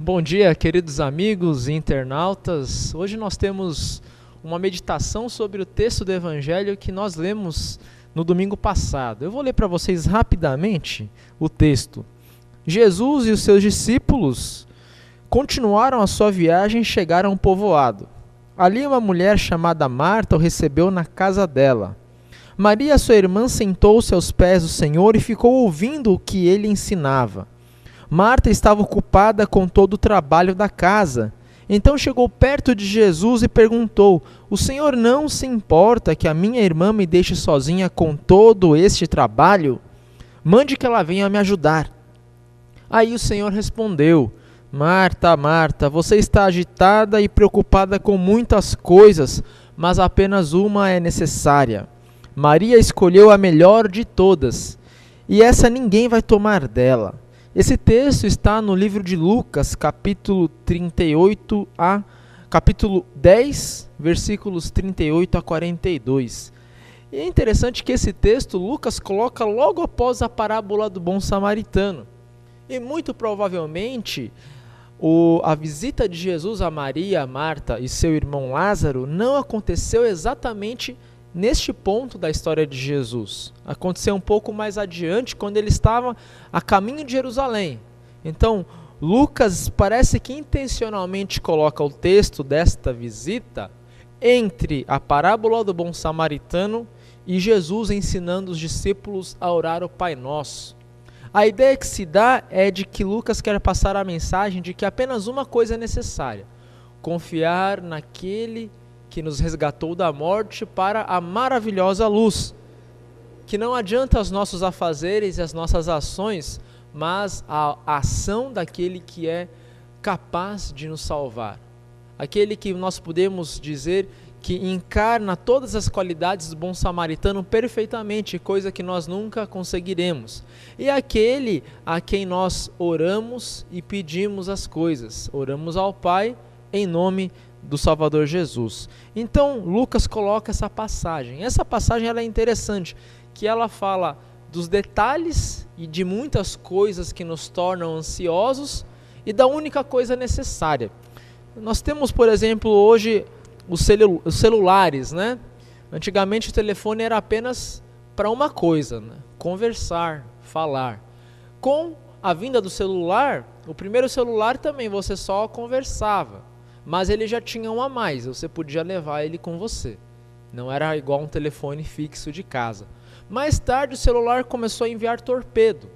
Bom dia, queridos amigos e internautas. Hoje nós temos uma meditação sobre o texto do Evangelho que nós lemos no domingo passado. Eu vou ler para vocês rapidamente o texto. Jesus e os seus discípulos continuaram a sua viagem e chegaram a um povoado. Ali uma mulher chamada Marta o recebeu na casa dela. Maria, sua irmã, sentou-se aos pés do Senhor e ficou ouvindo o que ele ensinava. Marta estava ocupada com todo o trabalho da casa. Então chegou perto de Jesus e perguntou: "O Senhor não se importa que a minha irmã me deixe sozinha com todo este trabalho? Mande que ela venha me ajudar." Aí o Senhor respondeu: "Marta, Marta, você está agitada e preocupada com muitas coisas, mas apenas uma é necessária. Maria escolheu a melhor de todas, e essa ninguém vai tomar dela." Esse texto está no livro de Lucas, capítulo 10, versículos 38 a 42. E é interessante que esse texto Lucas coloca logo após a parábola do bom samaritano. E muito provavelmente a visita de Jesus a Maria, Marta e seu irmão Lázaro não aconteceu exatamente neste ponto da história de Jesus. Aconteceu um pouco mais adiante, quando ele estava a caminho de Jerusalém. Então, Lucas parece que intencionalmente coloca o texto desta visita entre a parábola do bom samaritano e Jesus ensinando os discípulos a orar o Pai Nosso. A ideia que se dá é de que Lucas quer passar a mensagem de que apenas uma coisa é necessária: confiar naquele que nos resgatou da morte para a maravilhosa luz, que não adianta os nossos afazeres e as nossas ações, mas a ação daquele que é capaz de nos salvar, aquele que nós podemos dizer que encarna todas as qualidades do bom samaritano perfeitamente, coisa que nós nunca conseguiremos, e aquele a quem nós oramos e pedimos as coisas, oramos ao Pai em nome do Salvador Jesus. Então Lucas coloca essa passagem. Essa passagem ela é interessante, que ela fala dos detalhes e de muitas coisas que nos tornam ansiosos e da única coisa necessária. Nós temos, por exemplo, hoje os celulares, né? Antigamente o telefone era apenas para uma coisa, né? Conversar, falar. Com a vinda do celular, o primeiro celular também você só conversava, mas ele já tinha um a mais, você podia levar ele com você. Não era igual um telefone fixo de casa. Mais tarde o celular começou a enviar torpedo.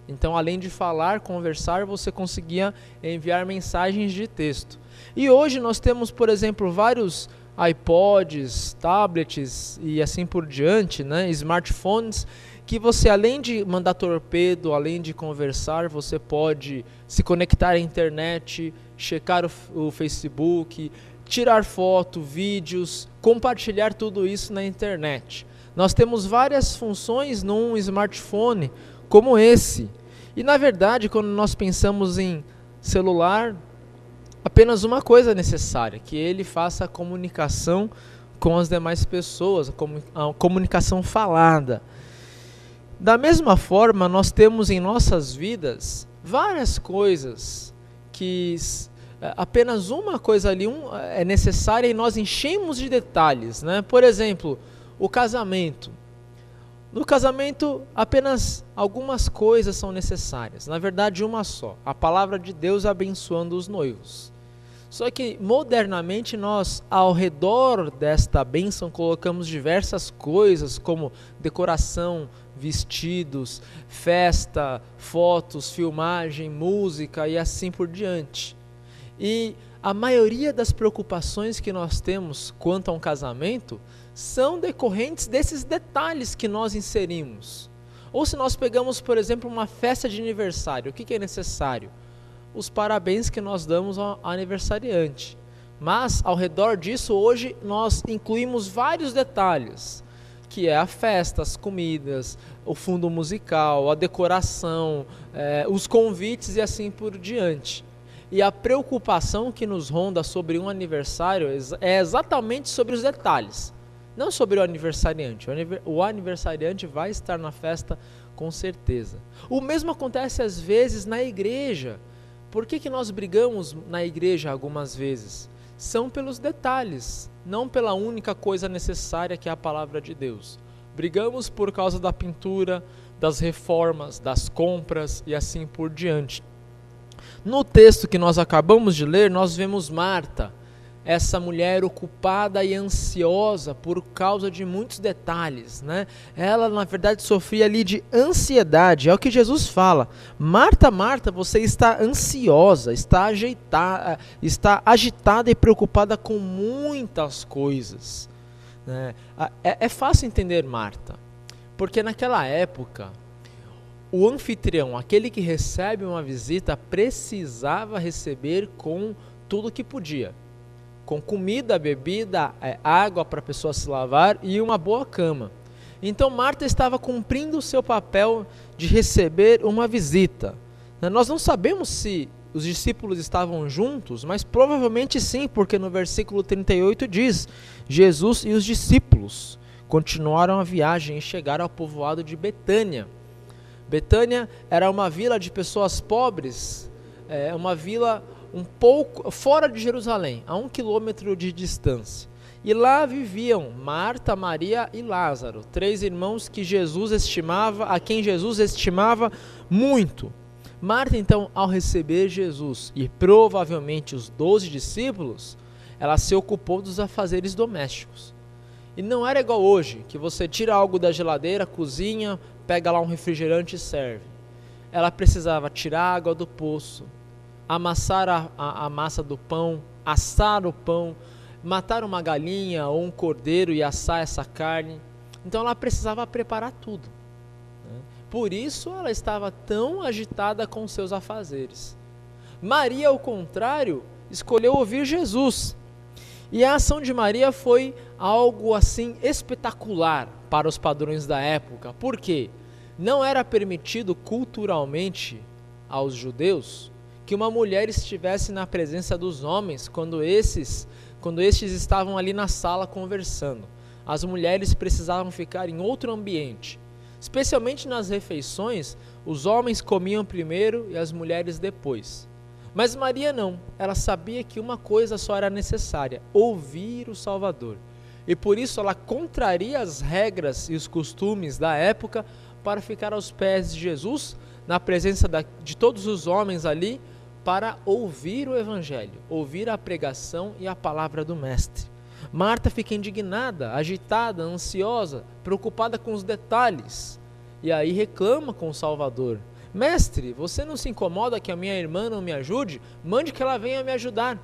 Então, além de falar, conversar, você conseguia enviar mensagens de texto. E hoje nós temos, por exemplo, vários iPods, tablets e assim por diante, né? Smartphones, que você, além de mandar torpedo, além de conversar, você pode se conectar à internet, checar o Facebook, tirar foto, vídeos, compartilhar tudo isso na internet. Nós temos várias funções num smartphone como esse. E na verdade, quando nós pensamos em celular, apenas uma coisa é necessária: que ele faça a comunicação com as demais pessoas, a comunicação falada. Da mesma forma, nós temos em nossas vidas várias coisas que apenas uma coisa ali é necessária e nós enchemos de detalhes, né? Por exemplo, o casamento. No casamento, apenas algumas coisas são necessárias. Na verdade, uma só: a palavra de Deus abençoando os noivos. Só que, modernamente, nós, ao redor desta bênção, colocamos diversas coisas, como decoração, vestidos, festa, fotos, filmagem, música e assim por diante. E a maioria das preocupações que nós temos quanto a um casamento são decorrentes desses detalhes que nós inserimos. Ou se nós pegamos, por exemplo, uma festa de aniversário, o que é necessário? Os parabéns que nós damos ao aniversariante. Mas, ao redor disso, hoje nós incluímos vários detalhes, que é a festa, as comidas, o fundo musical, a decoração, os convites e assim por diante. E a preocupação que nos ronda sobre um aniversário é exatamente sobre os detalhes, não sobre o aniversariante. O aniversariante vai estar na festa com certeza. O mesmo acontece às vezes na igreja. Por que nós brigamos na igreja algumas vezes? São pelos detalhes, não pela única coisa necessária que é a palavra de Deus. Brigamos por causa da pintura, das reformas, das compras e assim por diante. No texto que nós acabamos de ler, nós vemos Marta, essa mulher ocupada e ansiosa por causa de muitos detalhes, né? Ela, na verdade, sofria ali de ansiedade. É o que Jesus fala. Marta, Marta, você está ansiosa, está agitada e preocupada com muitas coisas, né? É fácil entender Marta, porque naquela época, o anfitrião, aquele que recebe uma visita, precisava receber com tudo que podia. Com comida, bebida, água para a pessoa se lavar e uma boa cama. Então Marta estava cumprindo o seu papel de receber uma visita. Nós não sabemos se os discípulos estavam juntos, mas provavelmente sim, porque no versículo 38 diz: Jesus e os discípulos continuaram a viagem e chegaram ao povoado de Betânia. Betânia era uma vila de pessoas pobres, uma vila um pouco fora de Jerusalém, a 1 quilômetro de distância. E lá viviam Marta, Maria e Lázaro, 3 irmãos que a quem Jesus estimava muito. Marta, então, ao receber Jesus e provavelmente os 12 discípulos, ela se ocupou dos afazeres domésticos. E não era igual hoje, que você tira algo da geladeira, cozinha, pega lá um refrigerante e serve. Ela precisava tirar a água do poço, amassar a massa do pão, assar o pão, matar uma galinha ou um cordeiro e assar essa carne. Então ela precisava preparar tudo, né? Por isso ela estava tão agitada com seus afazeres. Maria, ao contrário, escolheu ouvir Jesus. E a ação de Maria foi algo assim espetacular para os padrões da época. Por quê? Não era permitido culturalmente aos judeus que uma mulher estivesse na presença dos homens quando estes estavam ali na sala conversando. As mulheres precisavam ficar em outro ambiente. Especialmente nas refeições, os homens comiam primeiro e as mulheres depois. Mas Maria não, ela sabia que uma coisa só era necessária: ouvir o Salvador. E por isso ela contraria as regras e os costumes da época para ficar aos pés de Jesus, na presença de todos os homens ali, para ouvir o Evangelho, ouvir a pregação e a palavra do Mestre. Marta fica indignada, agitada, ansiosa, preocupada com os detalhes. E aí reclama com o Salvador: Mestre, você não se incomoda que a minha irmã não me ajude? Mande que ela venha me ajudar.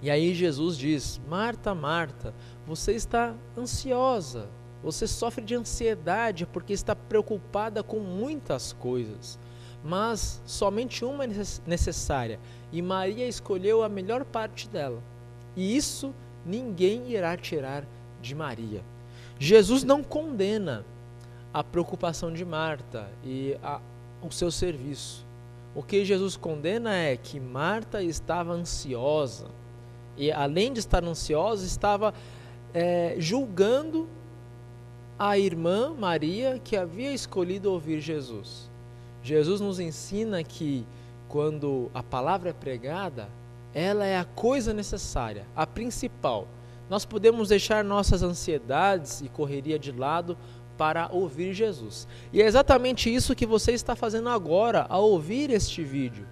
E aí Jesus diz: Marta, Marta, você está ansiosa, você sofre de ansiedade porque está preocupada com muitas coisas. Mas somente uma é necessária, e Maria escolheu a melhor parte dela. E isso ninguém irá tirar de Maria. Jesus não condena a preocupação de Marta e o seu serviço. O que Jesus condena é que Marta estava ansiosa. E além de estar ansiosa, estava julgando a irmã Maria, que havia escolhido ouvir Jesus. Jesus nos ensina que quando a palavra é pregada, ela é a coisa necessária, a principal. Nós podemos deixar nossas ansiedades e correria de lado para ouvir Jesus. E é exatamente isso que você está fazendo agora ao ouvir este vídeo.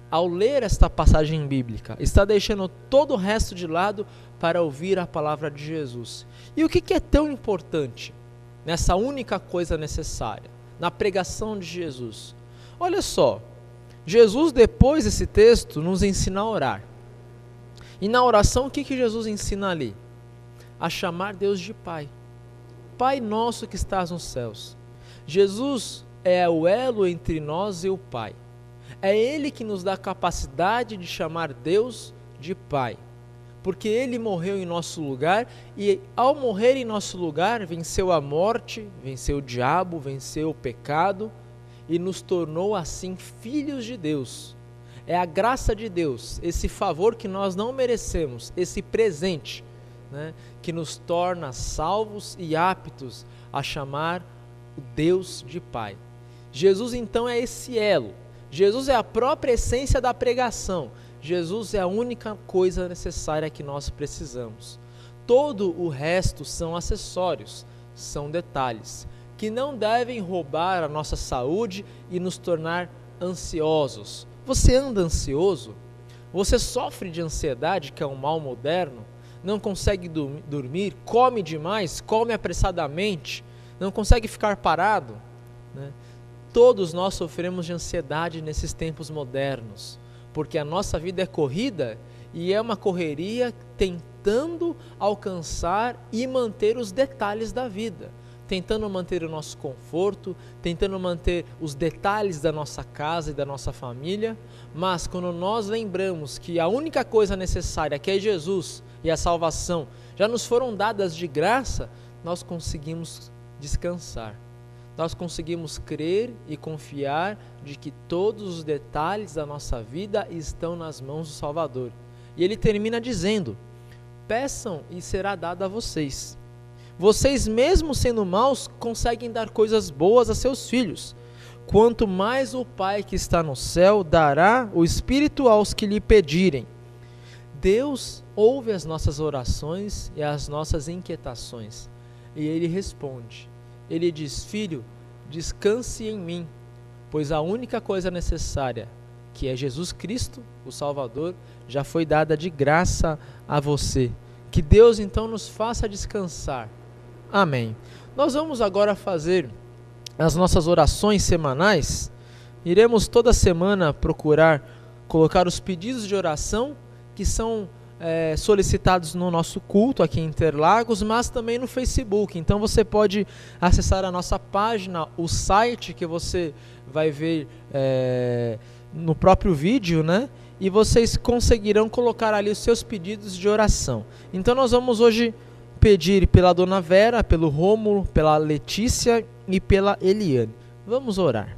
Ao ler esta passagem bíblica, está deixando todo o resto de lado para ouvir a palavra de Jesus. E o que é tão importante nessa única coisa necessária? Na pregação de Jesus. Olha só, Jesus, depois desse texto, nos ensina a orar. E na oração, o que Jesus ensina ali? A chamar Deus de Pai. Pai nosso que estás nos céus. Jesus é o elo entre nós e o Pai. É Ele que nos dá a capacidade de chamar Deus de Pai. Porque Ele morreu em nosso lugar e ao morrer em nosso lugar venceu a morte, venceu o diabo, venceu o pecado e nos tornou assim filhos de Deus. É a graça de Deus, esse favor que nós não merecemos, esse presente, né, que nos torna salvos e aptos a chamar o Deus de Pai. Jesus então é esse elo. Jesus é a própria essência da pregação. Jesus é a única coisa necessária que nós precisamos. Todo o resto são acessórios, são detalhes, que não devem roubar a nossa saúde e nos tornar ansiosos. Você anda ansioso? Você sofre de ansiedade, que é um mal moderno? Não consegue dormir, come demais, come apressadamente, não consegue ficar parado, né? Todos nós sofremos de ansiedade nesses tempos modernos, porque a nossa vida é corrida e é uma correria tentando alcançar e manter os detalhes da vida, tentando manter o nosso conforto, tentando manter os detalhes da nossa casa e da nossa família, mas quando nós lembramos que a única coisa necessária, que é Jesus e a salvação, já nos foram dadas de graça, nós conseguimos descansar. Nós conseguimos crer e confiar de que todos os detalhes da nossa vida estão nas mãos do Salvador. E ele termina dizendo: peçam e será dado a vocês. Vocês, mesmo sendo maus, conseguem dar coisas boas a seus filhos. Quanto mais o Pai que está no céu dará o Espírito aos que lhe pedirem. Deus ouve as nossas orações e as nossas inquietações. E ele responde. Ele diz: filho, descanse em mim, pois a única coisa necessária, que é Jesus Cristo, o Salvador, já foi dada de graça a você. Que Deus então nos faça descansar. Amém. Nós vamos agora fazer as nossas orações semanais. Iremos toda semana procurar colocar os pedidos de oração que são solicitados no nosso culto aqui em Interlagos, mas também no Facebook. Então você pode acessar a nossa página, o site que você vai ver no próprio vídeo, né? E vocês conseguirão colocar ali os seus pedidos de oração. Então nós vamos hoje pedir pela Dona Vera, pelo Rômulo, pela Letícia e pela Eliane. Vamos orar.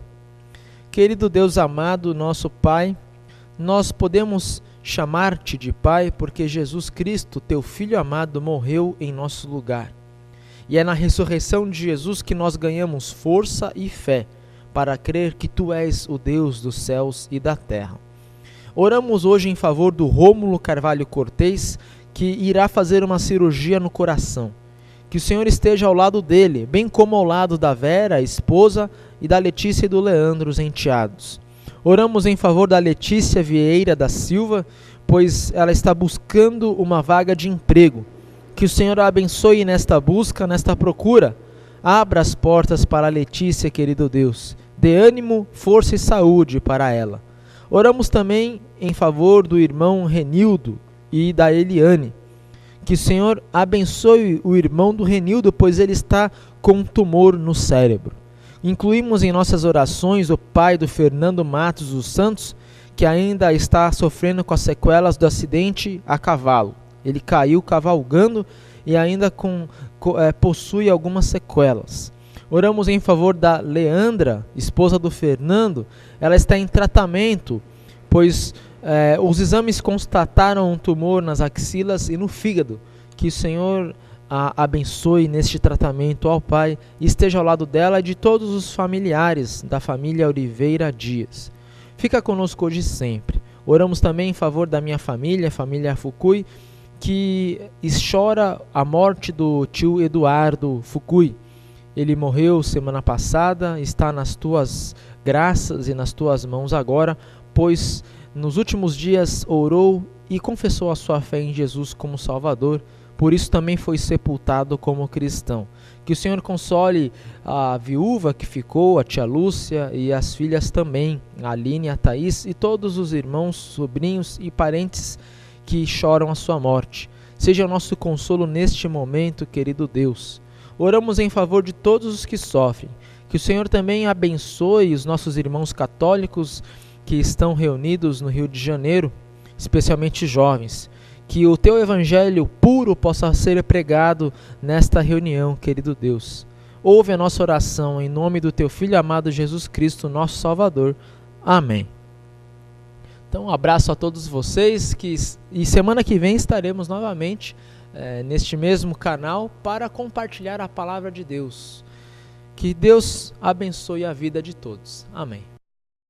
Querido Deus amado, nosso Pai, nós podemos chamar-te de Pai porque Jesus Cristo, teu Filho amado, morreu em nosso lugar. E é na ressurreição de Jesus que nós ganhamos força e fé para crer que tu és o Deus dos céus e da terra. Oramos hoje em favor do Rômulo Carvalho Cortez, que irá fazer uma cirurgia no coração. Que o Senhor esteja ao lado dele, bem como ao lado da Vera, a esposa, e da Letícia e do Leandro, os enteados. Oramos em favor da Letícia Vieira da Silva, pois ela está buscando uma vaga de emprego. Que o Senhor a abençoe nesta busca, nesta procura. Abra as portas para a Letícia, querido Deus. Dê ânimo, força e saúde para ela. Oramos também em favor do irmão Renildo e da Eliane. Que o Senhor abençoe o irmão do Renildo, pois ele está com um tumor no cérebro. Incluímos em nossas orações o pai do Fernando Matos dos Santos, que ainda está sofrendo com as sequelas do acidente a cavalo. Ele caiu cavalgando e ainda possui algumas sequelas. Oramos em favor da Leandra, esposa do Fernando. Ela está em tratamento, pois os exames constataram um tumor nas axilas e no fígado. Que o Senhor a abençoe neste tratamento, ao Pai, e esteja ao lado dela e de todos os familiares da família Oliveira Dias. Fica conosco hoje e sempre. Oramos também em favor da minha família, a família Fukui, que chora a morte do tio Eduardo Fukui. Ele morreu semana passada, está nas tuas graças e nas tuas mãos agora, pois nos últimos dias orou e confessou a sua fé em Jesus como Salvador. Por isso também foi sepultado como cristão. Que o Senhor console a viúva que ficou, a tia Lúcia e as filhas também, a Aline e a Thaís, e todos os irmãos, sobrinhos e parentes que choram a sua morte. Seja o nosso consolo neste momento, querido Deus. Oramos em favor de todos os que sofrem. Que o Senhor também abençoe os nossos irmãos católicos que estão reunidos no Rio de Janeiro, especialmente jovens. Que o teu evangelho puro possa ser pregado nesta reunião, querido Deus. Ouve a nossa oração em nome do teu Filho amado Jesus Cristo, nosso Salvador. Amém. Então, um abraço a todos vocês e semana que vem estaremos novamente neste mesmo canal para compartilhar a palavra de Deus. Que Deus abençoe a vida de todos. Amém.